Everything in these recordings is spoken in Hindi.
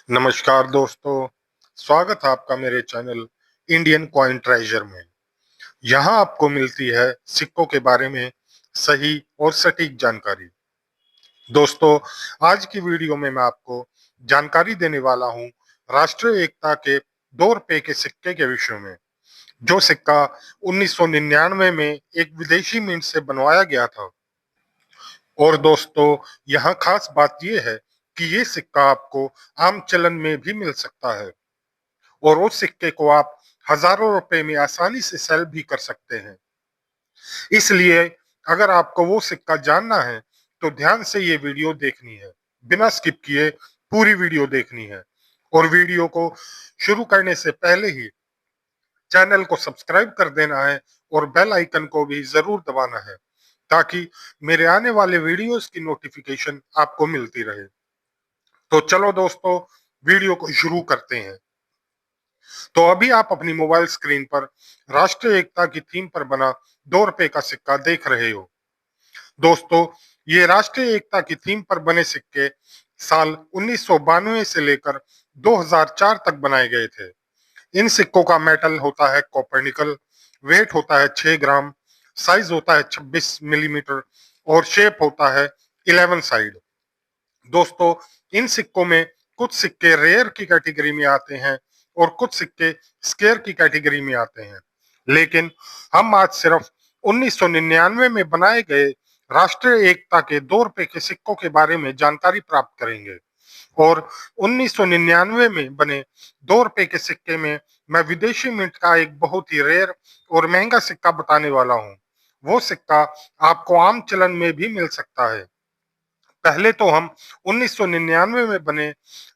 नमस्कार दोस्तों, स्वागत है आपका मेरे चैनल इंडियन कॉइन ट्रेजर में। यहाँ आपको मिलती है सिक्कों के बारे में सही और सटीक जानकारी। दोस्तों, आज की वीडियो में मैं आपको जानकारी देने वाला हूँ राष्ट्रीय एकता के 2 रुपए के सिक्के के विषय में, जो सिक्का 1999 में एक विदेशी मिंट से बनवाया गया था। और दोस्तों, यहाँ खास बात यह है कि ये सिक्का आपको आम चलन में भी मिल सकता है और उस सिक्के को आप हजारों रुपए में आसानी से सेल भी कर सकते हैं। इसलिए अगर आपको वो सिक्का जानना है तो ध्यान से ये वीडियो देखनी है, बिना स्किप किए पूरी वीडियो देखनी है। और वीडियो को शुरू करने से पहले ही चैनल को सब्सक्राइब कर देना है और बेल आइकन को भी जरूर दबाना है, ताकि मेरे आने वाले वीडियोस की नोटिफिकेशन आपको मिलती रहे। तो चलो दोस्तों, वीडियो को शुरू करते हैं। तो अभी आप अपनी मोबाइल स्क्रीन पर राष्ट्रीय एकता की थीम पर बना 2 रुपए का सिक्का देख रहे हो। दोस्तों, ये राष्ट्रीय एकता की थीम पर बने सिक्के साल 1992 से लेकर 2004 तक बनाए गए थे। इन सिक्कों का मेटल होता है कॉपर निकल, वेट होता है 6 ग्राम, साइज होता है 26 मिलीमीटर और शेप होता है 11 साइड। दोस्तों, इन सिक्कों में कुछ सिक्के रेयर की कैटेगरी में आते हैं और कुछ सिक्के स्केयर की कैटेगरी में आते हैं। लेकिन हम आज सिर्फ 1999 में बनाए गए राष्ट्रीय एकता के 2 रुपए के सिक्कों के बारे में जानकारी प्राप्त करेंगे। और 1999 में बने 2 रुपए के सिक्के में मैं विदेशी मिंट का एक बहुत ही रेयर और महंगा सिक्का बताने वाला हूँ। वो सिक्का आपको आम चलन में भी मिल सकता है। पहले तो हम 1999 में बने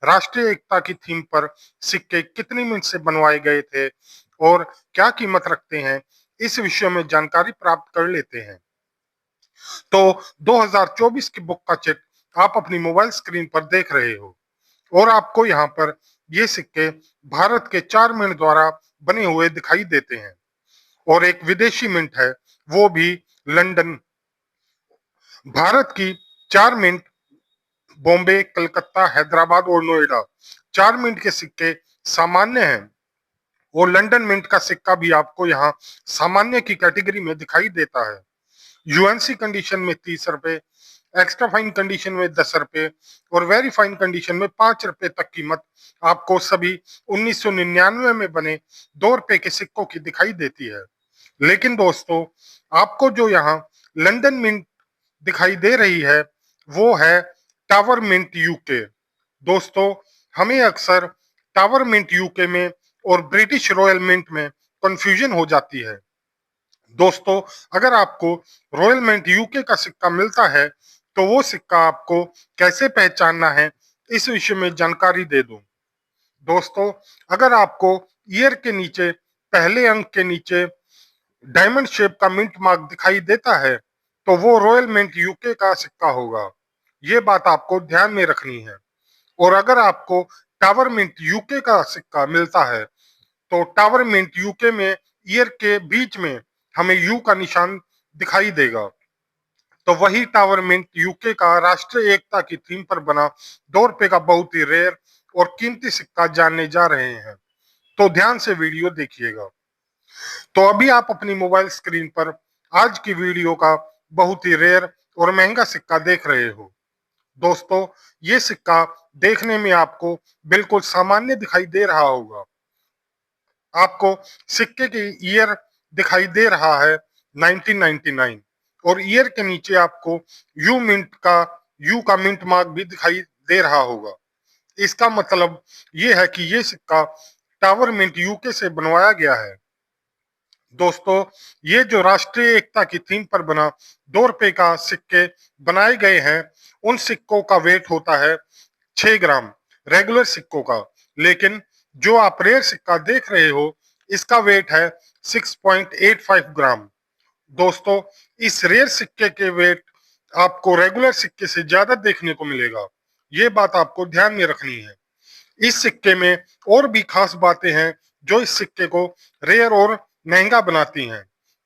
राष्ट्रीय एकता की थीम पर सिक्के कितनी मिनट से बनवाए गए थे और क्या कीमत रखते हैं, इस विषय में जानकारी प्राप्त कर लेते हैं। तो 2024 की बुक का चिट आप अपनी मोबाइल स्क्रीन पर देख रहे हो और आपको यहाँ पर ये सिक्के भारत के 4 मिंट द्वारा बने हुए दिखाई देते हैं और एक विदेशी मिंट है, वो भी लंदन। भारत की 4 मिंट बॉम्बे, कलकत्ता, हैदराबाद और नोएडा 4 मिंट के सिक्के सामान्य हैं और लंदन मिंट का सिक्का भी आपको यहाँ सामान्य की कैटेगरी में दिखाई देता है। यूएनसी कंडीशन में 30 रुपए, एक्स्ट्रा फाइन कंडीशन में 10 रुपए और वेरी फाइन कंडीशन में 5 रुपए तक कीमत आपको सभी 1999 में बने 2 रुपए के सिक्कों की दिखाई देती है। लेकिन दोस्तों, आपको जो यहाँ लंदन मिंट दिखाई दे रही है वो है टावर मिंट यूके। दोस्तों, हमें अक्सर टावर मिंट यूके में और ब्रिटिश रॉयल मिंट में कंफ्यूजन हो जाती है। दोस्तों, अगर आपको रॉयल मिंट यूके का सिक्का मिलता है तो वो सिक्का आपको कैसे पहचानना है, इस विषय में जानकारी दे दूं। दोस्तों, अगर आपको ईयर के नीचे पहले अंक के नीचे डायमंड शेप का मिंट मार्क दिखाई देता है तो वो रॉयल मिंट यूके का सिक्का होगा। ये बात आपको ध्यान में रखनी है। और अगर आपको टावर मिंट यूके का सिक्का मिलता है तो टावर मिंट यूके में ईयर के बीच में हमें यू का निशान दिखाई देगा। तो वही टावर मिंट यूके का राष्ट्रीय एकता की थीम पर बना 2 रुपए का बहुत ही रेयर और कीमती सिक्का जानने जा रहे हैं। तो ध्यान से वीडियो देखिएगा। तो अभी आप अपनी मोबाइल स्क्रीन पर आज की वीडियो का बहुत ही रेयर और महंगा सिक्का देख रहे हो। दोस्तों, ये सिक्का देखने में आपको बिल्कुल सामान्य दिखाई दे रहा होगा। आपको सिक्के की ईयर दिखाई दे रहा है 1999 और ईयर के नीचे आपको यू का मिंट मार्क भी दिखाई दे रहा होगा। इसका मतलब ये है कि ये सिक्का टावर मिंट यूके से बनवाया गया है। दोस्तों, ये जो राष्ट्रीय एकता की थीम पर बना 2 रुपए का सिक्के बनाए गए हैं, उन सिक्कों का वेट होता है 6 ग्राम रेगुलर सिक्कों का। लेकिन जो आप रेयर सिक्का देख रहे हो, इसका वेट है 6.85 ग्राम। दोस्तों, इस रेयर सिक्के के वेट आपको रेगुलर सिक्के से ज्यादा देखने को मिलेगा। ये बात आपको ध्यान में रखनी है। इस सिक्के में और भी खास बातें हैं जो इस सिक्के को रेयर और महंगा बनाती हैं।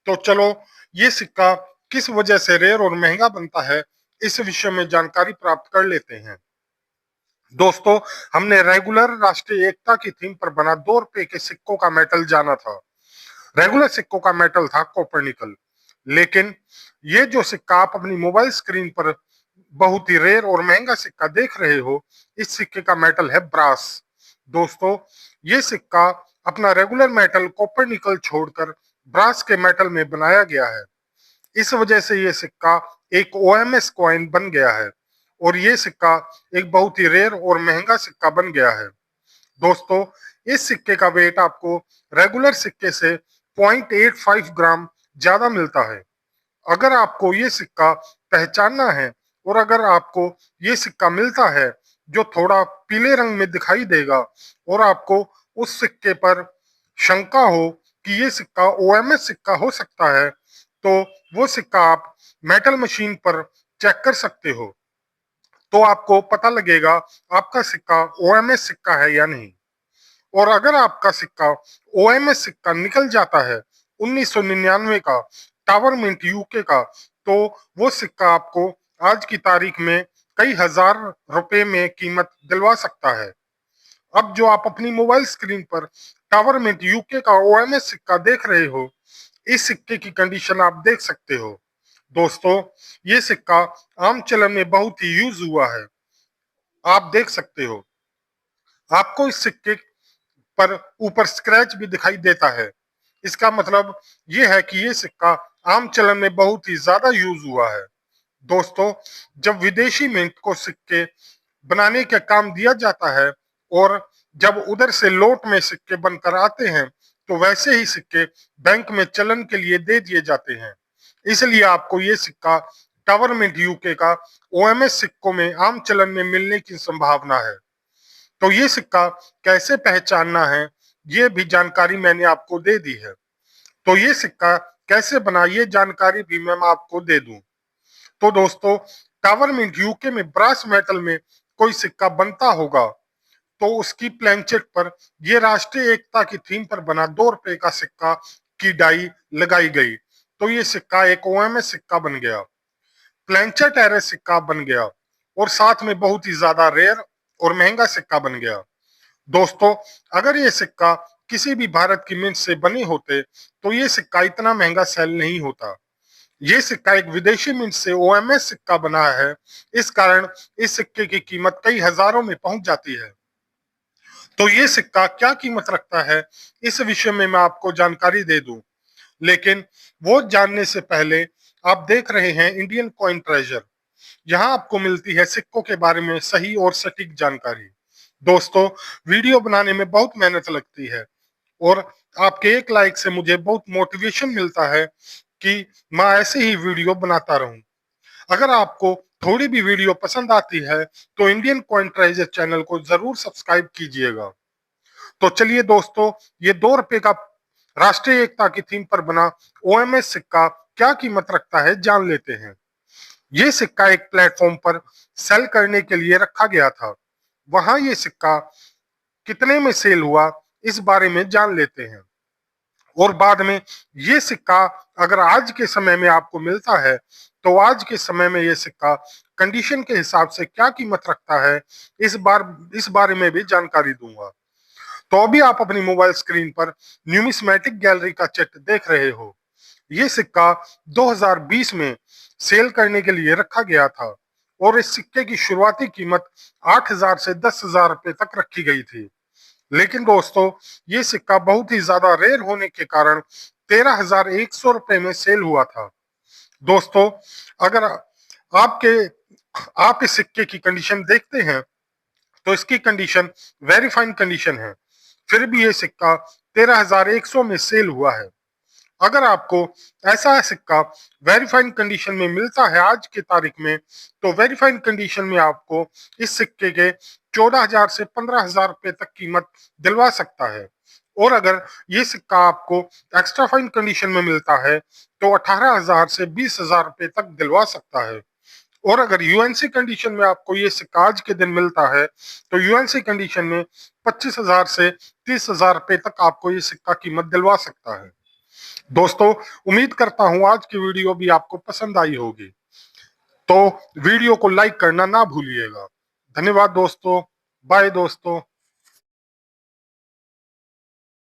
तो चलो, ये सिक्का किस वजह से रेयर और महंगा बनता है, इस विषय में जानकारी प्राप्त कर लेते हैं। दोस्तों, हमने रेगुलर राष्ट्रीय एकता की थीम पर बना 2 रुपए के सिक्कों का मेटल जाना था। रेगुलर सिक्कों का मेटल था कॉपर निकल, लेकिन ये जो सिक्का आप अपनी मोबाइल स्क्रीन पर बहुत ही रेयर और महंगा सिक्का देख रहे हो, इस सिक्के का मेटल है ब्रास। दोस्तों, ये सिक्का अपना रेगुलर मेटल कॉपर निकल छोड़कर ब्रास के मेटल में बनाया गया है। इस वजह से ये सिक्का एक ओएमएस कॉइन बन गया है और ये सिक्का एक बहुत ही रेयर और महंगा सिक्का बन गया है। दोस्तों, इस सिक्के का वेट आपको रेगुलर सिक्के से 0.85 ग्राम ज्यादा मिलता है। अगर आपको ये सिक्का पहचानना है और अगर आपको ये सिक्का मिलता है जो थोड़ा पीले रंग में दिखाई देगा और आपको उस सिक्के पर शंका हो कि ये सिक्का ओएमएस सिक्का हो सकता है, तो वो सिक्का आप मेटल मशीन पर चेक कर सकते हो। तो आपको पता लगेगा आपका सिक्का ओएमएस सिक्का है या नहीं। और अगर आपका सिक्का ओएमएस सिक्का निकल जाता है 1999 का टावर मिंट यूके का, तो वो सिक्का आपको आज की तारीख में कई हजार रुपए में कीमत दिलवा सकता है। अब जो आप अपनी मोबाइल स्क्रीन पर टावर मिंट यूके का ओएमएस सिक्का देख रहे हो, इस सिक्के की कंडीशन आप देख सकते हो। दोस्तों, ये सिक्का आम चलन में बहुत ही यूज हुआ है, आप देख सकते हो। आपको इस सिक्के पर ऊपर स्क्रैच भी दिखाई देता है। इसका मतलब ये है कि ये सिक्का आम चलन में बहुत ही ज्यादा यूज हुआ है। दोस्तों, जब विदेशी मिंट को सिक्के बनाने का काम दिया जाता है और जब उधर से नोट में सिक्के बनकर आते हैं, तो वैसे ही सिक्के बैंक में चलन के लिए दे दिए जाते हैं। इसलिए आपको ये सिक्का टावर मिंट यूके का ओएमएस सिक्कों में आम चलन में मिलने की संभावना है। तो ये सिक्का कैसे पहचानना है, ये भी जानकारी मैंने आपको दे दी है। तो ये सिक्का कैसे बना, ये जानकारी भी मैं आपको दे दूं। तो दोस्तों, टावर मिंट यूके में ब्रास मेटल में कोई सिक्का बनता होगा तो उसकी प्लेनचेट पर ये राष्ट्रीय एकता की थीम पर बना 2 रुपए का सिक्का की डाई लगाई गई, तो ये सिक्का एक ओएमएस सिक्का बन गया, प्लेनचेट एरस सिक्का बन गया और साथ में बहुत ही ज्यादा रेयर और महंगा सिक्का बन गया। दोस्तों, अगर ये सिक्का किसी भी भारत की मिंट से बने होते तो ये सिक्का इतना महंगा सेल नहीं होता। ये सिक्का एक विदेशी मिंट से ओएमएस सिक्का बना है, इस कारण इस सिक्के की कीमत कई हजारों में पहुंच जाती है। तो ये सिक्का क्या कीमत रखता है, इस विषय में मैं आपको जानकारी दे दूं, लेकिन वो जानने से पहले आप देख रहे हैं इंडियन कॉइन ट्रेजर। यहाँ आपको मिलती है सिक्कों के बारे में सही और सटीक जानकारी। दोस्तों, वीडियो बनाने में बहुत मेहनत लगती है और आपके एक लाइक से मुझे बहुत मोटिवेशन मिलता है कि मैं ऐसे ही वीडियो बनाता रहूं। अगर आपको थोड़ी भी वीडियो पसंद आती है तो इंडियन कॉइन ट्रेजर चैनल को जरूर सब्सक्राइब कीजिएगा। तो चलिए दोस्तों, ये 2 रुपए का राष्ट्रीय एकता की थीम पर बना ओएमएस सिक्का क्या कीमत रखता है जान लेते हैं। ये सिक्का एक प्लेटफॉर्म पर सेल करने के लिए रखा गया था। वहां ये सिक्का कितने में सेल हुआ, इस बारे में जान लेते हैं। और बाद में ये सिक्का अगर आज के समय में आपको मिलता है तो आज के समय में ये सिक्का कंडीशन के हिसाब से क्या कीमत रखता है, इस बारे में भी जानकारी दूंगा। तो अभी आप अपनी मोबाइल स्क्रीन पर न्यूमिस्मेटिक गैलरी का चित्र देख रहे हो। ये सिक्का 2020 में सेल करने के लिए रखा गया था और इस सिक्के की शुरुआती कीमत 8,000 से 10,000 रुपए तक रखी गई थी। लेकिन दोस्तों, ये सिक्का बहुत ही ज्यादा रेयर होने के कारण 13,100 रुपए में सेल हुआ था। दोस्तों, अगर आपके आप इस सिक्के की कंडीशन देखते हैं तो इसकी कंडीशन वेरीफाइड कंडीशन है, फिर भी ये सिक्का 13,100 में सेल हुआ है। अगर आपको ऐसा सिक्का वेरीफाइड कंडीशन में मिलता है आज की तारीख में, तो वेरीफाइड कंडीशन में आपको इस सिक्के के 14,000 से 15,000 रुपए तक कीमत दिलवा सकता है। और अगर ये सिक्का आपको एक्स्ट्रा फाइन कंडीशन में मिलता है तो 18,000 से 20,000 रुपए तक दिलवा सकता है। और अगर यूएनसी कंडीशन में आपको ये सिक्का आज के दिन मिलता है तो यूएनसी कंडीशन में 25,000 से 30,000 रुपए तक आपको ये सिक्का कीमत दिलवा सकता है। दोस्तों, उम्मीद करता हूं आज की वीडियो भी आपको पसंद आई होगी। तो वीडियो को लाइक करना ना भूलिएगा। धन्यवाद दोस्तों। बाय दोस्तों।